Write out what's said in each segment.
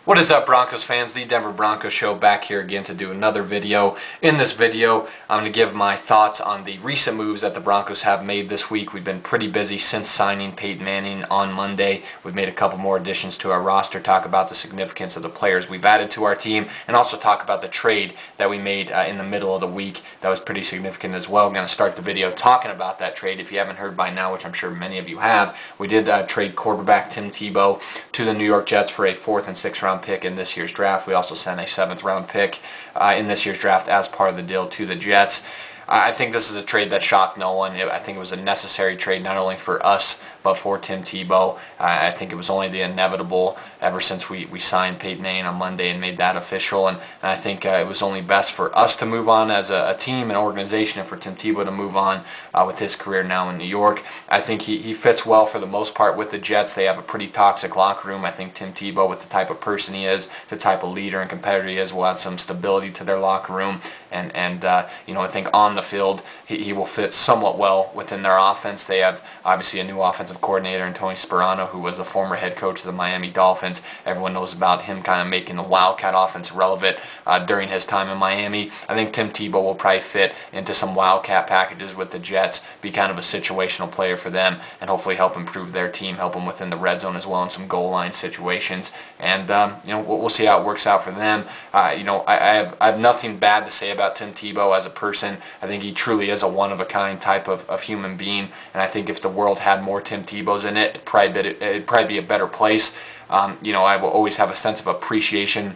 What is up, Broncos fans? The Denver Broncos Show back here again to do another video. In this video, I'm going to give my thoughts on the recent moves that the Broncos have made this week. We've been pretty busy since signing Peyton Manning on Monday. We've made a couple more additions to our roster, talk about the significance of the players we've added to our team, and also talk about the trade that we made in the middle of the week. That was pretty significant as well. I'm going to start the video talking about that trade. If you haven't heard by now, which I'm sure many of you have, we did trade quarterback Tim Tebow to the New York Jets for a 4th and 6th round pick in this year's draft. We also sent a 7th round pick in this year's draft as part of the deal to the Jets. I think this is a trade that shocked no one. I think it was a necessary trade not only for us but for Tim Tebow. I think it was only the inevitable ever since we signed Peyton Manning on Monday and made that official. And I think it was only best for us to move on as a team and organization, and for Tim Tebow to move on with his career now in New York. I think he fits well for the most part with the Jets. They have a pretty toxic locker room. I think Tim Tebow, with the type of person he is, the type of leader and competitor he is, will add some stability to their locker room. And I think on the field he will fit somewhat well within their offense. They have obviously a new offensive coordinator in Tony Sparano, who was the former head coach of the Miami Dolphins. Everyone knows about him kind of making the Wildcat offense relevant during his time in Miami. I think Tim Tebow will probably fit into some Wildcat packages with the Jets, be kind of a situational player for them, and hopefully help improve their team, help them within the red zone as well in some goal line situations. And we'll see how it works out for them. I have nothing bad to say about Tim Tebow as a person. I think he truly is a one-of-a-kind type of human being, and I think if the world had more Tim Tebows in it, it'd probably be a better place. I will always have a sense of appreciation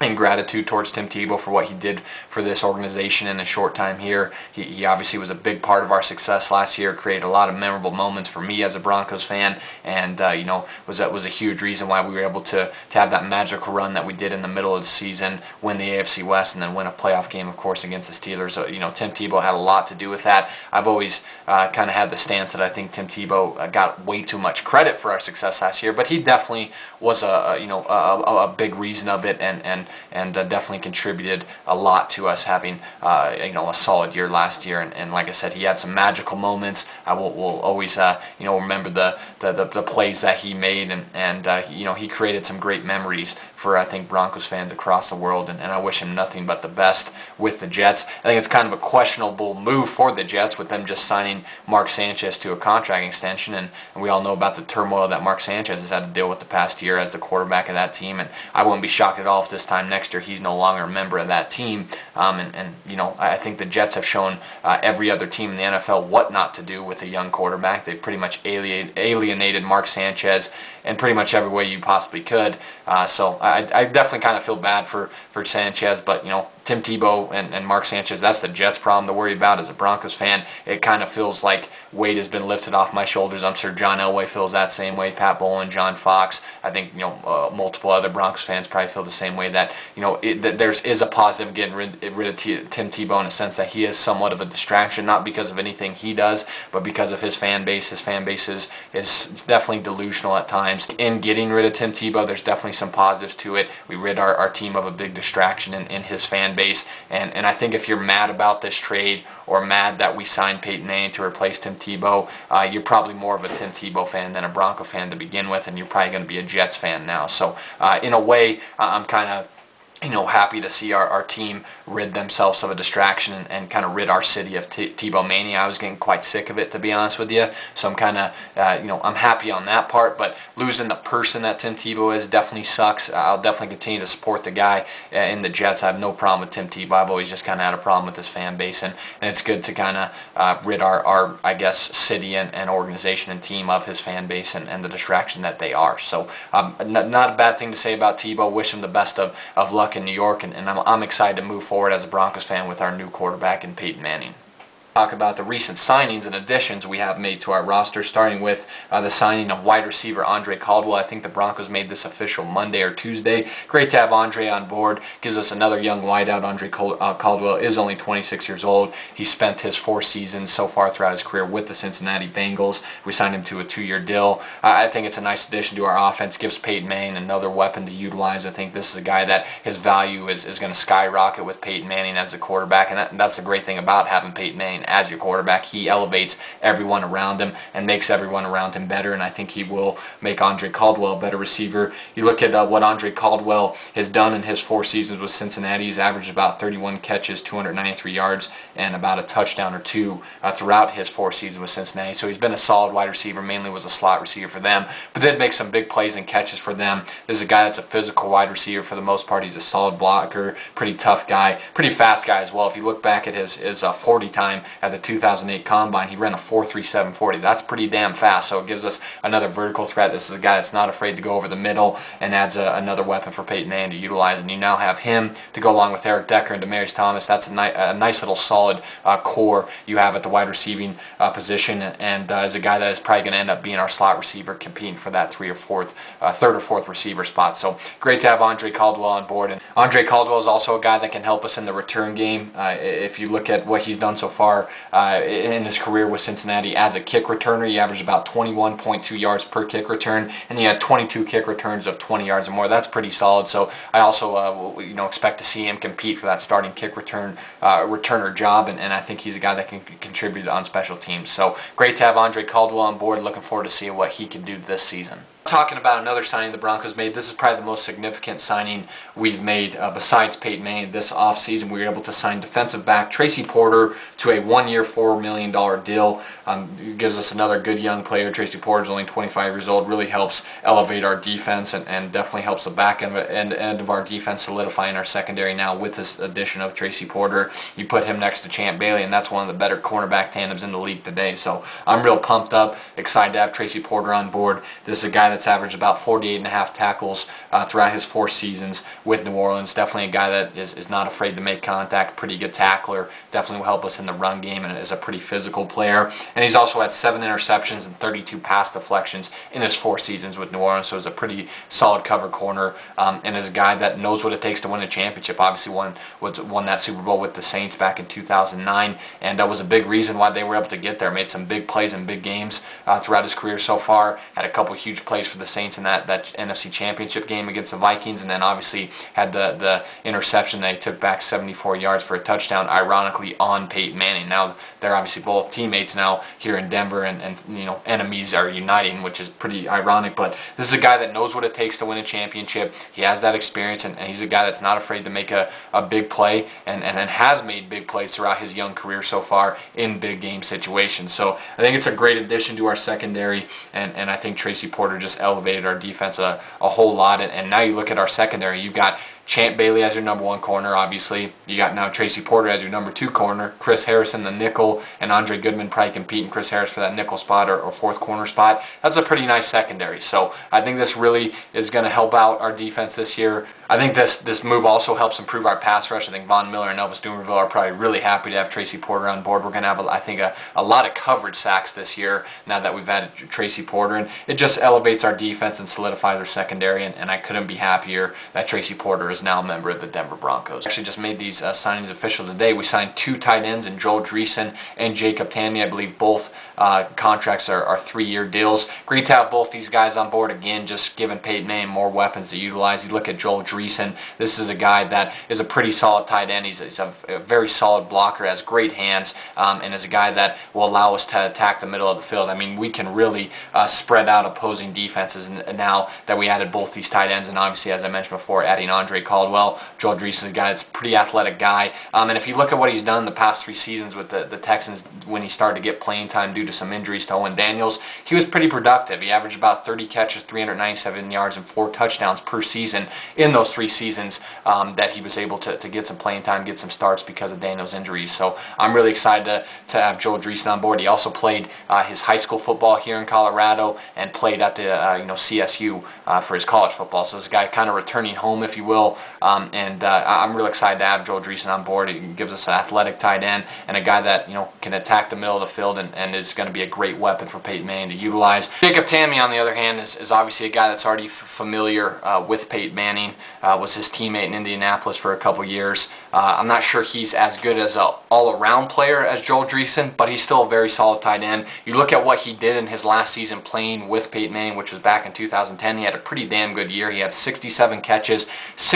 and gratitude towards Tim Tebow for what he did for this organization in a short time here. He obviously was a big part of our success last year, created a lot of memorable moments for me as a Broncos fan, and was a huge reason why we were able to have that magical run that we did in the middle of the season, win the AFC West, and then win a playoff game, of course, against the Steelers. So, Tim Tebow had a lot to do with that. I've always kind of had the stance that I think Tim Tebow got way too much credit for our success last year, but he definitely was a big reason of it, and definitely contributed a lot to us having a solid year last year. And like I said, he had some magical moments. I will always remember the plays that he made, and he created some great memories for, I think, Broncos fans across the world, and I wish him nothing but the best with the Jets. I think it's kind of a questionable move for the Jets with them just signing Mark Sanchez to a contract extension, and we all know about the turmoil that Mark Sanchez has had to deal with the past year as the quarterback of that team, and I wouldn't be shocked at all if this time next year he's no longer a member of that team. I think the Jets have shown every other team in the NFL what not to do with a young quarterback. They pretty much alienated Mark Sanchez in pretty much every way you possibly could. So I definitely kind of feel bad for Sanchez, but Tim Tebow and Mark Sanchez, that's the Jets' problem to worry about. As a Broncos fan, it kind of feels like weight has been lifted off my shoulders. I'm sure John Elway feels that same way, Pat Bowlen, John Fox. I think multiple other Broncos fans probably feel the same way, that that there is a positive getting rid of Tim Tebow, in a sense that he is somewhat of a distraction, not because of anything he does, but because of his fan base. His fan base is definitely delusional at times. In getting rid of Tim Tebow, there's definitely some positives to it. We rid our team of a big distraction in his fan base, and I think if you're mad about this trade, or mad that we signed Peyton Manning to replace Tim Tebow, you're probably more of a Tim Tebow fan than a Bronco fan to begin with, and you're probably going to be a Jets fan now. So in a way, I'm kind of happy to see our team rid themselves of a distraction and kind of rid our city of Tebow mania. I was getting quite sick of it, to be honest with you. So I'm kind of, I'm happy on that part. But losing the person that Tim Tebow is definitely sucks. I'll definitely continue to support the guy in the Jets. I have no problem with Tim Tebow. I've always just kind of had a problem with his fan base, and it's good to kind of rid our I guess, city and organization and team of his fan base and the distraction that they are. So not a bad thing to say about Tebow. Wish him the best of luck in New York, and I'm excited to move forward as a Broncos fan with our new quarterback in Peyton Manning. Talk about the recent signings and additions we have made to our roster, starting with the signing of wide receiver Andre Caldwell. I think the Broncos made this official Monday or Tuesday. Great to have Andre on board. Gives us another young wideout. Andre Caldwell is only 26 years old. He spent his 4 seasons so far throughout his career with the Cincinnati Bengals. We signed him to a 2-year deal. I think it's a nice addition to our offense. Gives Peyton Manning another weapon to utilize. I think this is a guy that his value is going to skyrocket with Peyton Manning as the quarterback, and that's the great thing about having Peyton Manning Manning as your quarterback. He elevates everyone around him and makes everyone around him better, and I think he will make Andre Caldwell a better receiver. You look at what Andre Caldwell has done in his 4 seasons with Cincinnati. He's averaged about 31 catches, 293 yards, and about a touchdown or 2 throughout his 4 seasons with Cincinnati. So he's been a solid wide receiver, mainly was a slot receiver for them, but did make some big plays and catches for them. This is a guy that's a physical wide receiver for the most part. He's a solid blocker, pretty tough guy, pretty fast guy as well. If you look back at his 40 time at the 2008 Combine, he ran a 4.37 40. That's pretty damn fast, so it gives us another vertical threat. This is a guy that's not afraid to go over the middle and adds another weapon for Peyton Manning to utilize, and you now have him to go along with Eric Decker and Demaryius Thomas. That's a nice little solid core you have at the wide receiving position, and is a guy that is probably going to end up being our slot receiver, competing for that third or fourth receiver spot. So great to have Andre Caldwell on board, and Andre Caldwell is also a guy that can help us in the return game. If you look at what he's done so far in his career with Cincinnati as a kick returner, he averaged about 21.2 yards per kick return, and he had 22 kick returns of 20 yards or more. That's pretty solid. So I also expect to see him compete for that starting kick returner job, and I think he's a guy that can contribute on special teams. So great to have Andre Caldwell on board. Looking forward to seeing what he can do this season. Talking about another signing the Broncos made, this is probably the most significant signing we've made besides Peyton Manning this offseason. We were able to sign defensive back Tracy Porter to a 1-year, $4 million deal. It gives us another good young player. Tracy Porter is only 25 years old, really helps elevate our defense and definitely helps the back end of our defense solidifying our secondary now with this addition of Tracy Porter. You put him next to Champ Bailey, and that's one of the better cornerback tandems in the league today. So I'm real pumped up, excited to have Tracy Porter on board. This is a guy that's averaged about 48.5 tackles throughout his 4 seasons with New Orleans. Definitely a guy that is not afraid to make contact, pretty good tackler, definitely will help us in the run game, and is a pretty physical player. And he's also had 7 interceptions and 32 pass deflections in his 4 seasons with New Orleans, so he's a pretty solid cover corner, and is a guy that knows what it takes to win a championship. Obviously won that Super Bowl with the Saints back in 2009, and that was a big reason why they were able to get there. Made some big plays in big games throughout his career so far. Had a couple huge plays for the Saints in that NFC Championship game against the Vikings, and then obviously had the interception that he took back 74 yards for a touchdown, ironically on Peyton Manning. Now they're obviously both teammates now here in Denver, and enemies are uniting, which is pretty ironic, but this is a guy that knows what it takes to win a championship. He has that experience, and he's a guy that's not afraid to make a big play, and has made big plays throughout his young career so far in big game situations. So I think it's a great addition to our secondary, and I think Tracy Porter just elevated our defense a whole lot, and now you look at our secondary, you've got Champ Bailey as your number 1 corner, obviously. You got now Tracy Porter as your number 2 corner, Chris Harrison the nickel, and Andre Goodman probably competing Chris Harris for that nickel spot or 4th corner spot. That's a pretty nice secondary. So I think this really is going to help out our defense this year. I think this move also helps improve our pass rush. I think Von Miller and Elvis Dumerville are probably really happy to have Tracy Porter on board. We're going to have, I think, a lot of coverage sacks this year now that we've added Tracy Porter, and it just elevates our defense and solidifies our secondary, and I couldn't be happier that Tracy Porter is now a member of the Denver Broncos. Actually just made these signings official today. We signed 2 tight ends in Joel Dreessen and Jacob Tamme. I believe both contracts are 3-year deals. Great to have both these guys on board. Again, just giving Peyton Manning more weapons to utilize. You look at Joel Dreessen. This is a guy that is a pretty solid tight end. He's a very solid blocker, has great hands, and is a guy that will allow us to attack the middle of the field. I mean, we can really spread out opposing defenses now that we added both these tight ends, and obviously, as I mentioned before, adding Andre Caldwell. Joel Dreessen is a guy that's a pretty athletic guy, and if you look at what he's done the past 3 seasons with the Texans, when he started to get playing time due to some injuries to Owen Daniels, he was pretty productive. He averaged about 30 catches, 397 yards, and 4 touchdowns per season in those 3 seasons that he was able to get some playing time, get some starts because of Daniels' injuries. So I'm really excited to have Joel Dreessen on board. He also played his high school football here in Colorado and played at the CSU for his college football. So this guy kind of returning home, if you will, and I'm really excited to have Joel Dreessen on board. He gives us an athletic tight end and a guy that can attack the middle of the field and is going to be a great weapon for Peyton Manning to utilize. Jacob Tamme, on the other hand, is obviously a guy that's already familiar with Peyton Manning, was his teammate in Indianapolis for a couple years. I'm not sure he's as good as an all-around player as Joel Dreessen, but he's still a very solid tight end. You look at what he did in his last season playing with Peyton Manning, which was back in 2010. He had a pretty damn good year. He had 67 catches,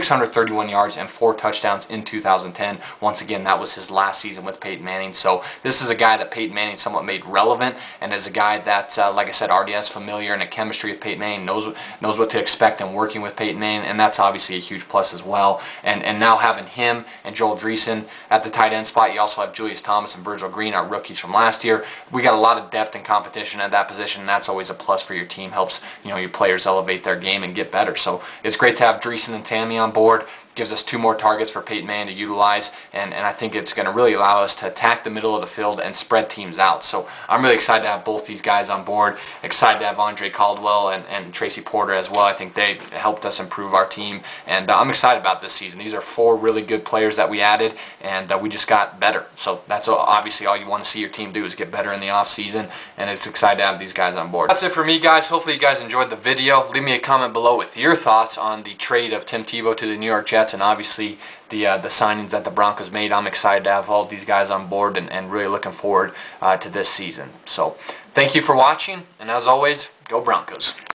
631 yards and 4 touchdowns in 2010. Once again, that was his last season with Peyton Manning. So this is a guy that Peyton Manning somewhat made relevant, and is a guy that, like I said, already has familiar and a chemistry with Peyton Manning, knows what to expect in working with Peyton Manning, and that's obviously a huge plus as well. And now having him and Joel Dreessen at the tight end spot, you also have Julius Thomas and Virgil Green, our rookies from last year. We got a lot of depth and competition at that position, and that's always a plus for your team. Helps, you know, your players elevate their game and get better. So it's great to have Dreessen and Tamme on board. Gives us 2 more targets for Peyton Manning to utilize, and I think it's going to really allow us to attack the middle of the field and spread teams out. So I'm really excited to have both these guys on board. Excited to have Andre Caldwell and Tracy Porter as well. I think they helped us improve our team, and I'm excited about this season. These are 4 really good players that we added, and we just got better. So that's obviously all you want to see your team do, is get better in the off season, and it's excited to have these guys on board. That's it for me, guys. Hopefully you guys enjoyed the video. Leave me a comment below with your thoughts on the trade of Tim Tebow to the New York Jets, and obviously the signings that the Broncos made. I'm excited to have all these guys on board, and really looking forward to this season. So thank you for watching, and as always, go Broncos.